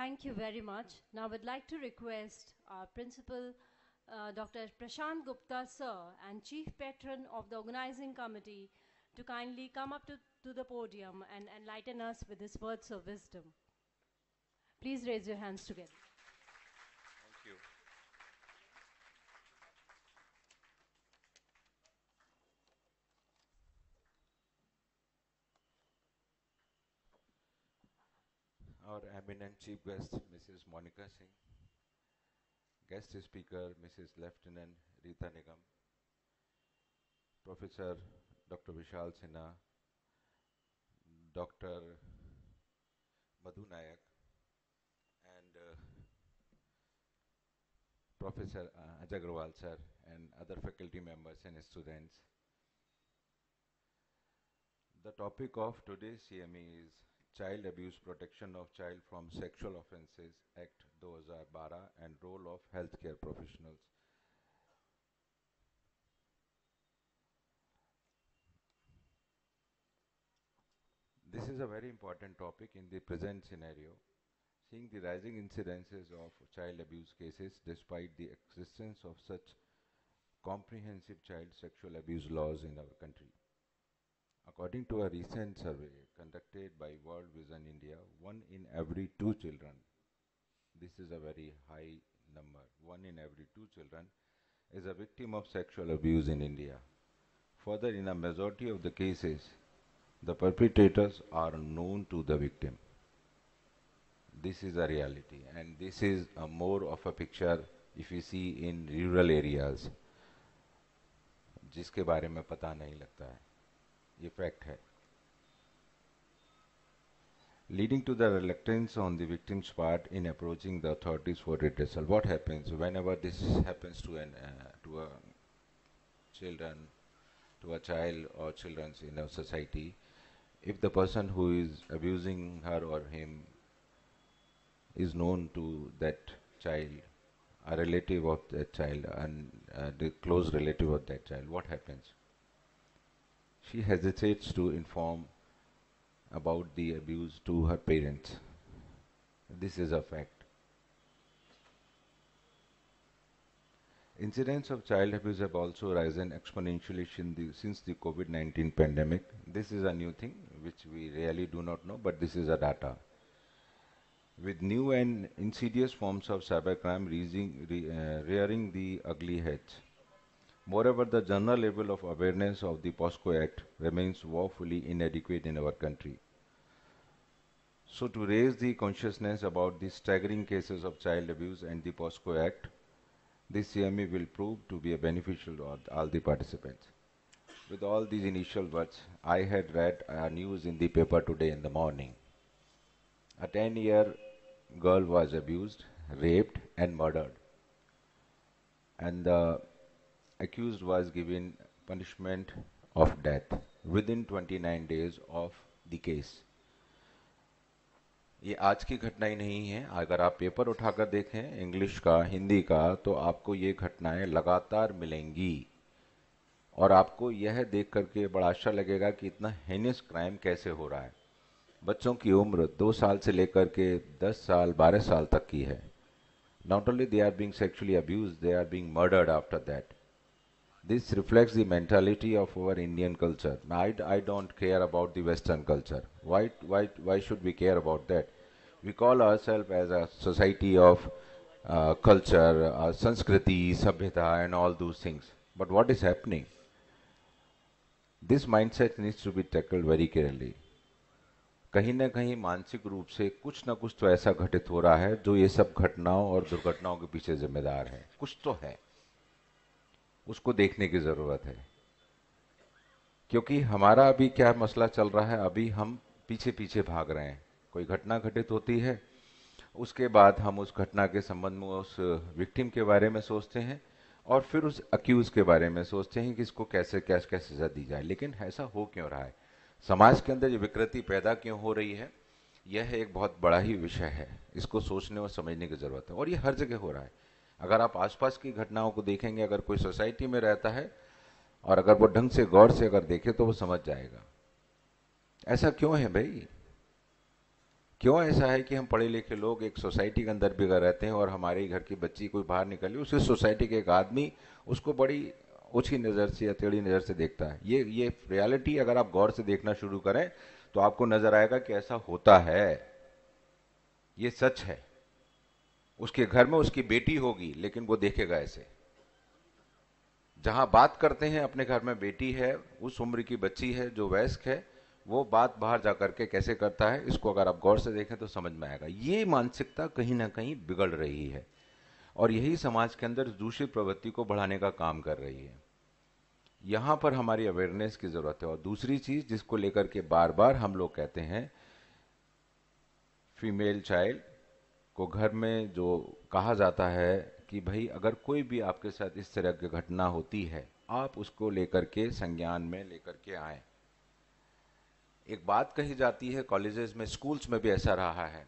Thank you very much. Now I would like to request our principal, Dr. Prashant Gupta, sir, and chief patron of the organizing committee to kindly come up to the podium and enlighten us with his words of wisdom. Please raise your hands together. Thank you. Our eminent chief guest, Mrs. Monica Singh, guest speaker, Mrs. Lieutenant Rita Nigam, Professor Dr. Vishal Sinha, Dr. Madhu Nayak, and Professor Ajay Agrawal sir, and other faculty members and students. The topic of today's CME is Child Abuse Protection of Child from Sexual Offences Act 2012 and Role of Healthcare Professionals. This is a very important topic in the present scenario, seeing the rising incidences of child abuse cases despite the existence of such comprehensive child sexual abuse laws in our country. According to a recent survey conducted by World Vision India, 1 in every 2 children, this is a very high number, 1 in every 2 children is a victim of sexual abuse in India. Further, in a majority of the cases, the perpetrators are known to the victim. This is a reality, and this is a more of a picture if you see in rural areas, जिसके बारे में पता नहीं लगता है, ये fact है. Leading to the reluctance on the victim's part in approaching the authorities for redressal. What happens whenever this happens to a children, to a child or children in a society? If the person who is abusing her or him is known to that child, a relative of that child, and the close relative of that child, what happens? She hesitates to inform about the abuse to her parents. This is a fact. Incidents of child abuse have also risen exponentially since the COVID-19 pandemic. This is a new thing which we really do not know, but this is a data. With new and insidious forms of cybercrime rearing the ugly heads. Moreover, the general level of awareness of the POSCO Act remains woefully inadequate in our country. So, to raise the consciousness about the staggering cases of child abuse and the POSCO Act, this CME will prove to be a beneficial to all the participants. With all these initial words, I had read news in the paper today in the morning. A 10-year girl was abused, raped and murdered, and the accused was given punishment of death within 29 days of the case. ये आज की घटना ही नहीं है. अगर आप paper उठाकर देखें इंग्लिश का, हिंदी का, तो आपको ये घटनाएं लगातार मिलेंगी और आपको यह देख करके बड़ा अच्छा लगेगा कि इतना हेनियस क्राइम कैसे हो रहा है. बच्चों की उम्र 2 साल से लेकर के 10 साल 12 साल तक की है. Not only they are being sexually abused, they are being murdered after that. This reflects the mentality of our Indian culture. I don't care about the Western culture. Why should we care about that? We call ourselves as a society of culture, Sanskriti, Sabhyata and all those things. But what is happening? This mindset needs to be tackled very clearly. कहीं ना कहीं मानसिक रूप से कुछ ना कुछ तो ऐसा घटित हो रहा है जो ये सब घटनाओं और दुर्घटनाओं के पीछे जिम्मेदार है. कुछ तो है, उसको देखने की जरूरत है. क्योंकि हमारा अभी क्या मसला चल रहा है, अभी हम पीछे पीछे भाग रहे हैं. कोई घटना घटित होती है, उसके बाद हम उस घटना के संबंध में उस विक्टिम के बारे में सोचते हैं और फिर उस अक्यूज के बारे में सोचते हैं कि इसको कैसे कैसे सजा दी जाए. लेकिन ऐसा हो क्यों रहा है, समाज के अंदर ये विकृति पैदा क्यों हो रही है, यह एक बहुत बड़ा ही विषय है. इसको सोचने और समझने की जरूरत है और ये हर जगह हो रहा है. अगर आप आसपास की घटनाओं को देखेंगे, अगर कोई सोसाइटी में रहता है और अगर वो ढंग से गौर से अगर देखे तो वो समझ जाएगा ऐसा क्यों है भाई. क्यों ऐसा है कि हम पढ़े लिखे लोग एक सोसाइटी के अंदर भी अगर रहते हैं और हमारे घर की बच्ची कोई बाहर निकली, उसी सोसाइटी के एक आदमी उसको बड़ी ऊंची नज़र से या टेढ़ी नज़र से देखता है। ये रियलिटी अगर आप गौर से देखना शुरू करें तो आपको नजर आएगा कि ऐसा होता है, ये सच है। उसके घर में उसकी बेटी होगी लेकिन वो देखेगा ऐसे। जहां बात करते हैं अपने घर में बेटी है, उस उम्र की बच्ची है जो वयस्क है, वो बात बाहर जाकर के कैसे करता है, इसको अगर आप गौर से देखें तो समझ में आएगा। ये मानसिकता कहीं ना कहीं बिगड़ रही है और यही समाज के अंदर दूषित प्रवृत्ति को बढ़ाने का काम कर रही है। यहां पर हमारी अवेयरनेस की जरूरत है। और दूसरी चीज जिसको लेकर के बार बार हम लोग कहते हैं, फीमेल चाइल्ड को घर में जो कहा जाता है कि भाई अगर कोई भी आपके साथ इस तरह की घटना होती है, आप उसको लेकर के संज्ञान में लेकर के आए। एक बात कही जाती है, कॉलेजेस में, स्कूल्स में भी ऐसा रहा है,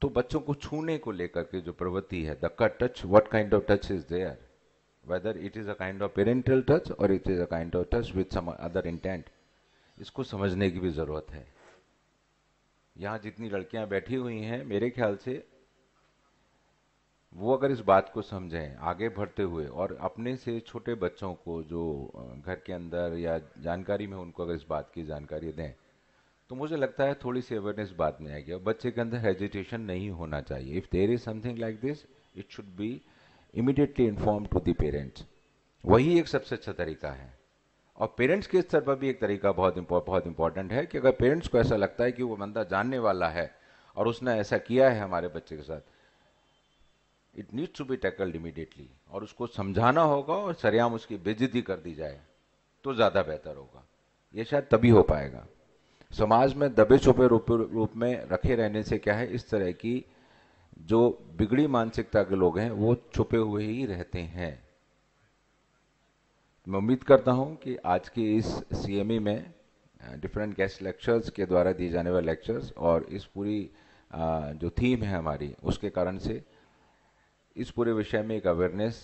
तो बच्चों को छूने को लेकर के जो प्रवृत्ति है, the touch, what kind of touch is there, whether it is a kind of parental touch और it is a kind of touch with some other intent, इसको समझने की भी जरूरत है। यहां जितनी लड़कियां बैठी हुई हैं, मेरे ख्याल से वो अगर इस बात को समझें आगे बढ़ते हुए और अपने से छोटे बच्चों को जो घर के अंदर या जानकारी में उनको अगर इस बात की जानकारी दें, तो मुझे लगता है थोड़ी सी अवेयरनेस बाद में आएगी और बच्चे के अंदर हेजिटेशन नहीं होना चाहिए। If there is something like this, it should be immediately inform to the parents. वही एक सबसे अच्छा तरीका है। और पेरेंट्स के स्तर पर भी एक तरीका बहुत इंपॉर्टेंट है कि अगर पेरेंट्स को ऐसा लगता है कि वो बंदा जानने वाला है और उसने ऐसा किया है हमारे बच्चे के साथ, it needs to be tackled immediately और उसको समझाना होगा और सरेआम उसकी बेइज्जती कर दी जाए तो ज्यादा बेहतर होगा। ये शायद तभी हो पाएगा। समाज में दबे छुपे रूप में रखे रहने से क्या है, इस तरह की जो बिगड़ी मानसिकता के लोग हैं वो छुपे हुए ही रहते हैं। मैं उम्मीद करता हूं कि आज की इस सीएमई में डिफरेंट गेस्ट लेक्चर्स के द्वारा दिए जाने वाले लेक्चर्स और इस पूरी जो थीम है हमारी, उसके कारण से इस पूरे विषय में एक अवेयरनेस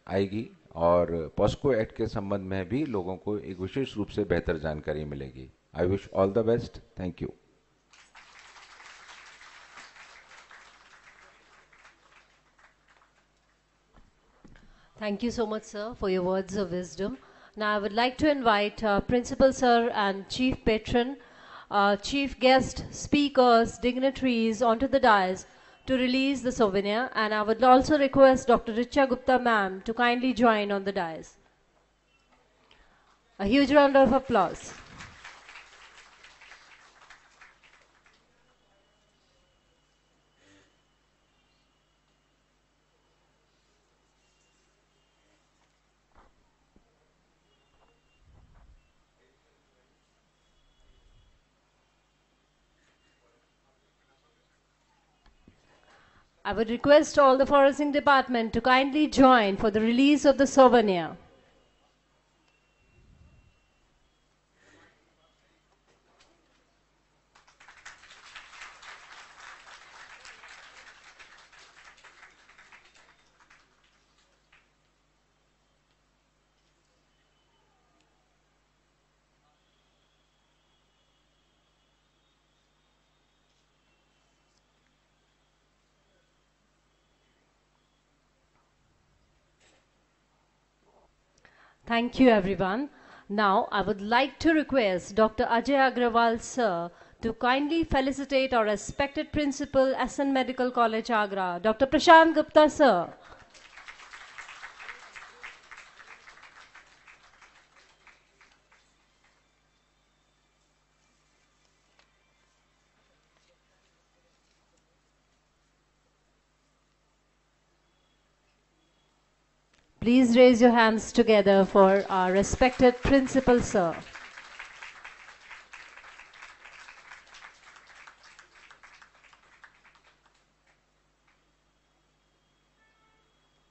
आएगी और पॉस्को एक्ट के संबंध में भी लोगों को एक विशेष रूप से बेहतर जानकारी मिलेगी। I wish all the best. Thank you. Thank you so much, sir, for your words of wisdom. Now, I would like to invite Principal Sir and Chief Patron, Chief Guest, Speakers, Dignitaries onto the dais to release the souvenir. And I would also request Dr. Richa Gupta ma'am to kindly join on the dais. A huge round of applause. I would request all the foraging department to kindly join for the release of the souvenir. Thank you, everyone. Now, I would like to request Dr. Ajay Agrawal, sir, to kindly felicitate our respected principal, SN Medical College, Agra, Dr. Prashant Gupta, sir. Please raise your hands together for our respected principal, sir.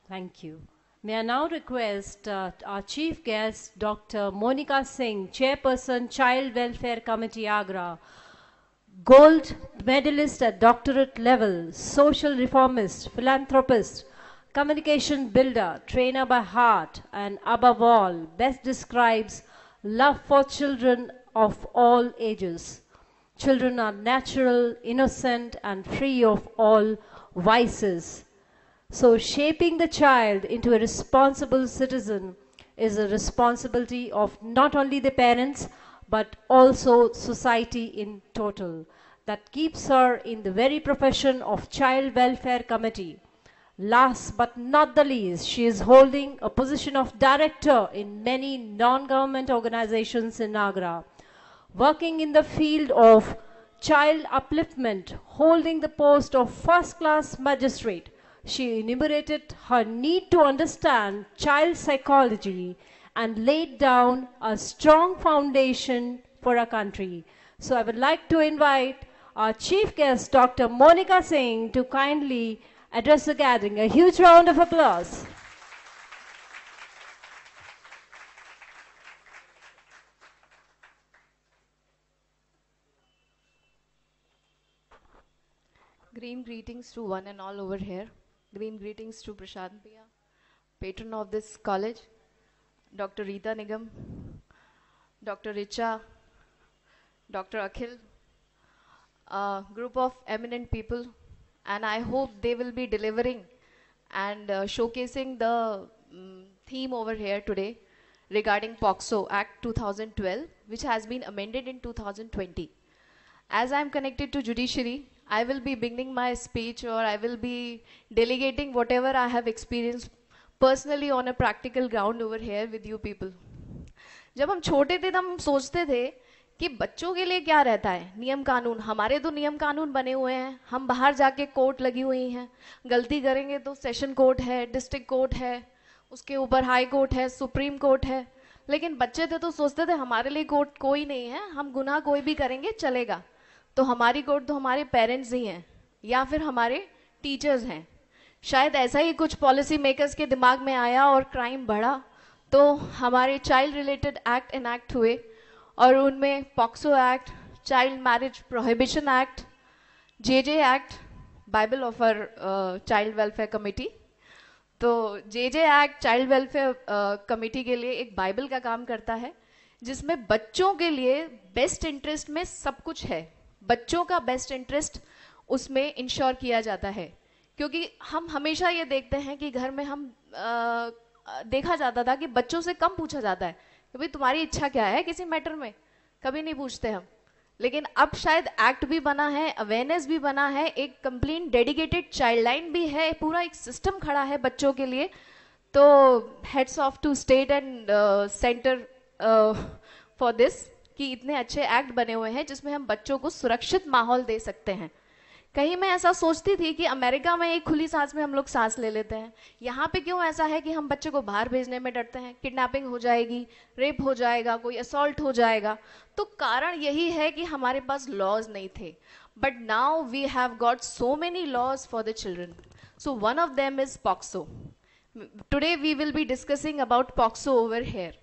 Thank you. May I now request our chief guest, Dr. Monica Singh, Chairperson, Child Welfare Committee, Agra, gold medalist at doctorate level, social reformist, philanthropist, communication builder, trainer by heart, and above all, best describes love for children of all ages. Children are natural, innocent, and free of all vices. So, shaping the child into a responsible citizen is a responsibility of not only the parents but also society in total. That keeps her in the very profession of Child Welfare Committee. Last but not the least, she is holding a position of director in many non-government organizations in Agra, working in the field of child upliftment, holding the post of first-class magistrate. She enumerated her need to understand child psychology and laid down a strong foundation for our country. So I would like to invite our chief guest, Dr. Monica Singh, to kindly address the gathering. A huge round of applause. Green greetings to one and all over here. Green greetings to Prashant Bhaiya, patron of this college, Dr. Rita Nigam, Dr. Richa, Dr. Akhil, a group of eminent people, and I hope they will be delivering and showcasing the theme over here today regarding POCSO Act 2012, which has been amended in 2020. As I am connected to judiciary, I will be beginning my speech, or I will be delegating whatever I have experienced personally on a practical ground over here with you people. जब हम छोटे थे तब हम सोचते थे कि बच्चों के लिए क्या रहता है, नियम कानून. हमारे तो नियम कानून बने हुए हैं, हम बाहर जाके कोर्ट लगी हुई हैं, गलती करेंगे तो सेशन कोर्ट है, डिस्ट्रिक्ट कोर्ट है, उसके ऊपर हाई कोर्ट है, सुप्रीम कोर्ट है. लेकिन बच्चे थे तो सोचते थे हमारे लिए कोर्ट कोई नहीं है, हम गुनाह कोई भी करेंगे चलेगा. तो हमारी कोर्ट तो हमारे पेरेंट्स ही हैं या फिर हमारे टीचर्स हैं. शायद ऐसा ही कुछ पॉलिसी मेकर्स के दिमाग में आया और क्राइम बढ़ा, तो हमारे चाइल्ड रिलेटेड एक्ट इनैक्ट हुए, और उनमें POCSO act, child marriage prohibition act, JJ act, bible of our child welfare committee. तो JJ act child welfare committee के लिए एक बाइबल का काम करता है, जिसमें बच्चों के लिए बेस्ट इंटरेस्ट में सब कुछ है. बच्चों का बेस्ट इंटरेस्ट उसमें इंश्योर किया जाता है, क्योंकि हम हमेशा ये देखते हैं कि घर में हम देखा जाता था कि बच्चों से कम पूछा जाता है कि भाई तुम्हारी इच्छा क्या है किसी मैटर में, कभी नहीं पूछते हम. लेकिन अब शायद एक्ट भी बना है, अवेयरनेस भी बना है, एक कंप्लीट डेडिकेटेड चाइल्ड लाइन भी है, पूरा एक सिस्टम खड़ा है बच्चों के लिए. तो hats off to state and centre for this, कि इतने अच्छे एक्ट बने हुए हैं जिसमें हम बच्चों को सुरक्षित माहौल दे सकते हैं. कहीं मैं ऐसा सोचती थी कि अमेरिका में एक खुली सांस में हम लोग सांस ले लेते हैं, यहाँ पे क्यों ऐसा है कि हम बच्चे को बाहर भेजने में डरते हैं, किडनैपिंग हो जाएगी, रेप हो जाएगा, कोई असॉल्ट हो जाएगा. तो कारण यही है कि हमारे पास लॉज नहीं थे. But now we have got so many laws for the children. So one of them is POCSO. Today we will be discussing about POCSO over here.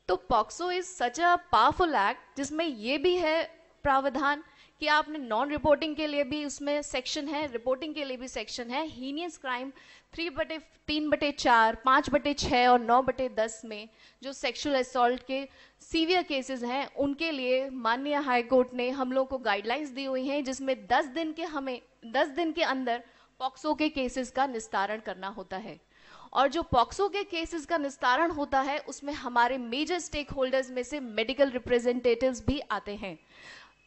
तो POCSO is such a powerful act, जिसमें ये भी है प्रावधान कि आपने non reporting के लिए भी उसमें सेक्शन है, रिपोर्टिंग के लिए भी सेक्शन है. हीनियस क्राइम 3/3/4, 5/6 और 9/10 में जो सेक्सुअल असॉल्ट के सीवियर केसेस हैं, उनके लिए माननीय हाई कोर्ट ने हम लोग को गाइडलाइंस दी हुई हैं, जिसमें 10 दिन के अंदर पॉक्सो के केसेस का निस्तारण करना होता है. और जो पॉक्सो के केसेस का निस्तारण होता है, उसमें हमारे मेजर स्टेक होल्डर्स में से मेडिकल रिप्रेजेंटेटिव्स भी आते हैं.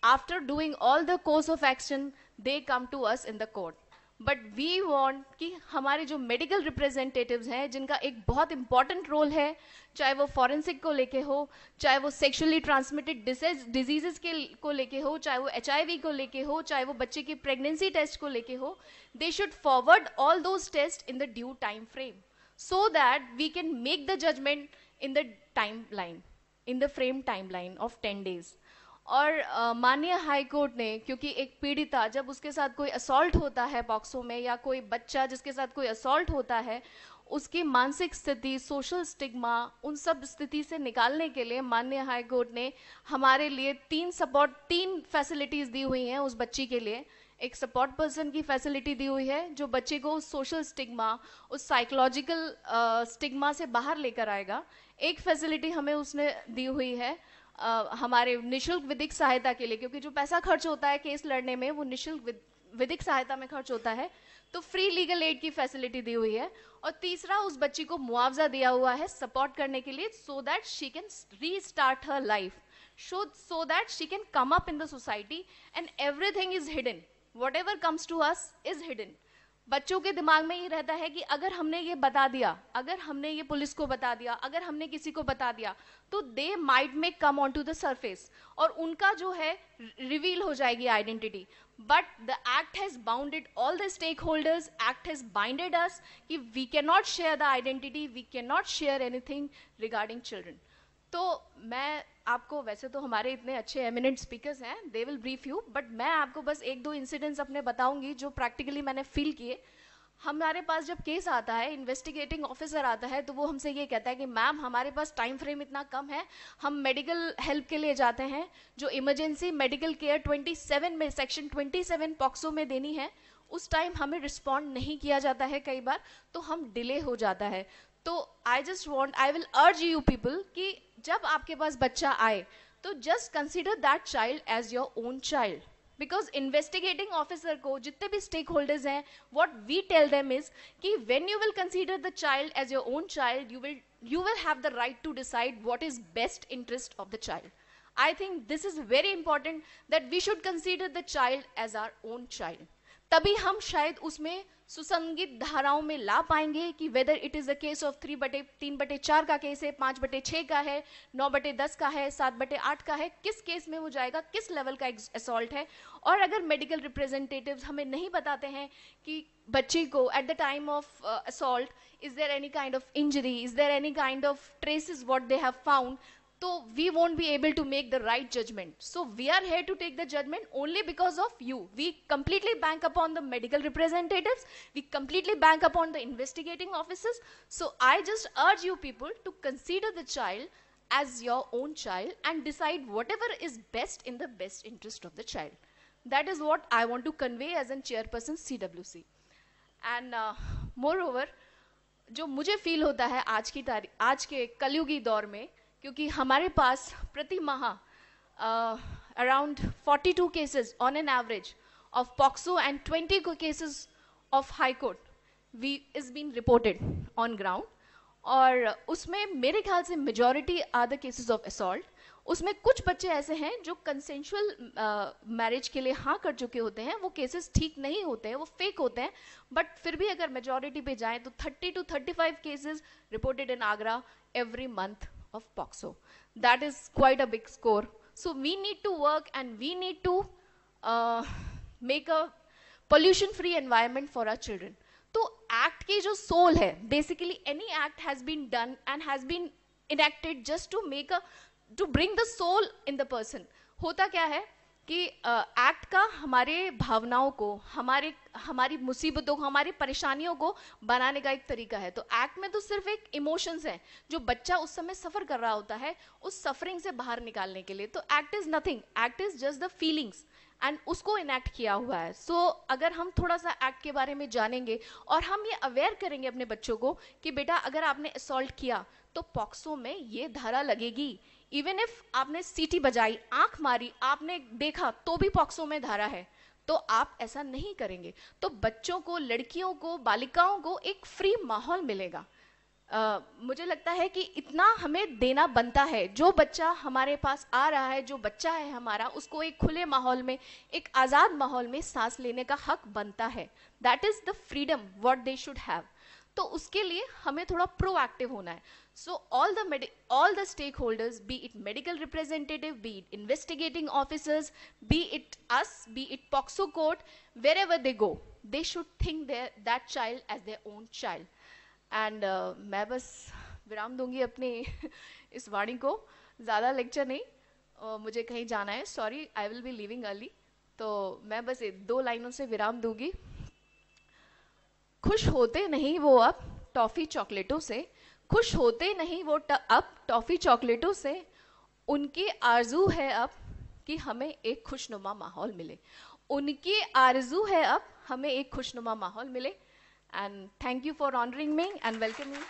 After doing all the course of action they come to us in the court. But we want कि हमारे जो मेडिकल रिप्रेजेंटेटिव्स हैं, जिनका एक बहुत इंपॉर्टेंट रोल है, चाहे वो फॉरेंसिक को लेके हो, चाहे वो सेक्सुअली ट्रांसमिटेड डिजीजेस को लेके हो, चाहे वो HIV को लेके हो, चाहे वो बच्चे की प्रेगनेंसी टेस्ट को लेके हो, they should forward all those test in the due time frame, so that we can make the judgment in the timeline, in the frame timeline of 10 days. और माननीय हाई कोर्ट ने, क्योंकि एक पीड़िता जब उसके साथ कोई असॉल्ट होता है पॉक्सो में, या कोई बच्चा जिसके साथ कोई असॉल्ट होता है, उसकी मानसिक स्थिति, सोशल स्टिग्मा, उन सब स्थिति से निकालने के लिए माननीय हाई कोर्ट ने हमारे लिए 3 फैसिलिटीज दी हुई हैं उस बच्ची के लिए. एक सपोर्ट पर्सन की फैसिलिटी दी हुई है, जो बच्चे को उस सोशल स्टिग्मा, उस साइकोलॉजिकल स्टिग्मा से बाहर लेकर आएगा. एक फैसिलिटी हमें उसने दी हुई है हमारे निशुल्क विधिक सहायता के लिए, क्योंकि जो पैसा खर्च होता है केस लड़ने में वो निशुल्क विधिक सहायता में खर्च होता है, तो फ्री लीगल एड की फैसिलिटी दी हुई है। और तीसरा, उस बच्ची को मुआवजा दिया हुआ है सपोर्ट करने के लिए, so that she can restart her life, so that she can come up in the society, and everything is hidden, whatever comes to us is hidden. बच्चों के दिमाग में ये रहता है कि अगर हमने ये बता दिया, अगर हमने ये पुलिस को बता दिया, अगर हमने किसी को बता दिया, तो दे माइट में come on to the surface, और उनका जो है रिवील हो जाएगी identity. But the act has bounded all the stakeholders, act has binded us कि we can not share the identity, we can not share anything regarding children. तो मैं आपको, वैसे तो हमारे इतने अच्छे एमिनेंट स्पीकर्स हैं, they will brief you, but मैं आपको बस एक दो इंसिडेंट्स अपने बताऊंगी जो प्रैक्टिकली मैंने फील किए। हमारे पास जब केस आता है, इन्वेस्टिगेटिंग ऑफिसर आता है, तो वो हमसे ये कहता है कि मैम हमारे पास टाइम फ्रेम इतना कम है, हम मेडिकल हेल्प के लिए जाते हैं, जो इमरजेंसी मेडिकल केयर 27 में, सेक्शन 27 पॉक्सो में देनी है, उस टाइम हमें रिस्पॉन्ड नहीं किया जाता है कई बार, तो हम डिले हो जाता है। तो I will urge you people कि जब आपके पास बच्चा आए तो just consider that child as your own child, because investigating officer को जितने भी स्टेक होल्डर्स हैं, what we tell them is कि when you will consider the child as your own child, you will have the right to decide what is best interest of the child. I think this is very important that we should consider the child as our own child. तभी हम शायद उसमें सुसंगित धाराओं में ला पाएंगे कि weather it is a case of 3/3/4 का case है, 5/6 का है, 9/10 का है, 7/8 का है, किस केस में वो जाएगा, किस लेवल का असॉल्ट है। और अगर मेडिकल रिप्रेजेंटेटिव्स हमें नहीं बताते हैं कि बच्चे को at the time of assault is there any kind of injury, is there any kind of traces what they have found, so we won't be able to make the right judgment. So we are here to take the judgment only because of you. We completely bank upon the medical representatives, we completely bank upon the investigating officers. So I just urge you people to consider the child as your own child and decide whatever is best in the best interest of the child. That is what I want to convey as a chairperson CWC. And moreover, जो मुझे feel होता है आज के कलयुगी दौर में, क्योंकि हमारे पास प्रति माह around 42 cases on an average of POCSO and 20 cases of high court is been reported on ground, और उसमें मेरे ख्याल से majority are the cases of assault. उसमें कुछ बच्चे ऐसे हैं जो कंसेंशुअल मैरिज के लिए हाँ कर चुके होते हैं, वो केसेस ठीक नहीं होते हैं, वो फेक होते हैं, बट फिर भी अगर मेजॉरिटी पे जाएं तो 30 to 35 cases reported in Agra every month of POCSO. That is quite a big score. So we need to work and we need to make a pollution free environment for our children. तो act की जो soul है, basically any act has been done and has been enacted just to bring the soul in the person. होता क्या है कि act का हमारे भावनाओं को, हमारी मुसीबतों को, हमारी परेशानियों को बनाने का एक तरीका है। तो एक्ट में तो सिर्फ एक इमोशंस है जो बच्चा उस समय सफर कर रहा होता है, उस सफरिंग से बाहर निकालने के लिए। तो act is nothing, act is just the feelings, and उसको इनैक्ट किया हुआ है। सो अगर हम थोड़ा सा एक्ट के बारे में जानेंगे और हम ये अवेयर करेंगे अपने बच्चों को कि बेटा अगर आपने असॉल्ट किया तो पॉक्सो में ये धारा लगेगी, इवन इफ आपने सीटी बजाई, आंख मारी, आपने देखा, तो भी पॉक्सो में धारा है, तो आप ऐसा नहीं करेंगे। तो बच्चों को, लड़कियों को, बालिकाओं को एक फ्री माहौल मिलेगा। मुझे लगता है कि इतना हमें देना बनता है। जो बच्चा हमारे पास आ रहा है, जो बच्चा है हमारा, उसको एक खुले माहौल में, एक आज़ाद माहौल में सांस लेने का हक बनता है। That is the freedom what they should have. तो उसके लिए हमें थोड़ा प्रोएक्टिव होना है। So all the stakeholders, be it medical representative, be it investigating officers, be it us, be it POCSO court, wherever they go, they should think that child as their own child. And मैं बस विराम दूंगी अपनी इस वाणी को, ज़्यादा lecture नहीं, मुझे कहीं जाना है, sorry, I will be leaving early. तो मैं बस 2 लाइनों से विराम दूंगी। खुश होते नहीं वो अब टॉफ़ी चॉकलेटों से, खुश होते नहीं वो अब टॉफ़ी चॉकलेटों से, उनकी आरजू है अब कि हमें एक खुशनुमा माहौल मिले, उनकी आरजू है अब हमें एक खुशनुमा माहौल मिले। And thank you for honoring me and welcoming me.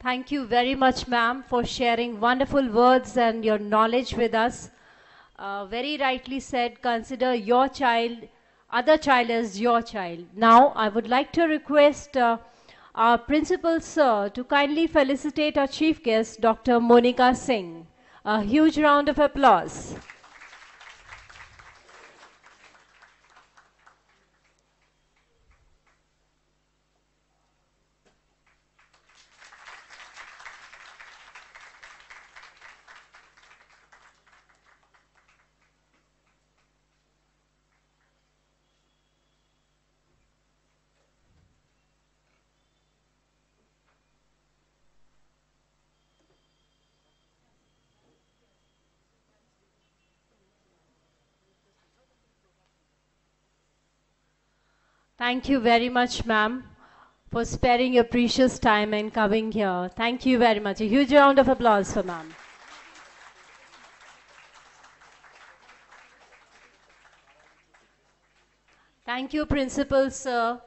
Thank you very much, ma'am, for sharing wonderful words and your knowledge with us. Very rightly said, consider your child, other child as your child. Now, I would like to request our principal sir to kindly felicitate our chief guest, Dr. Monica Singh. A huge round of applause. Thank you very much, ma'am, for sparing your precious time and coming here. Thank you very much. A huge round of applause for ma'am. Thank you, Principal Sir.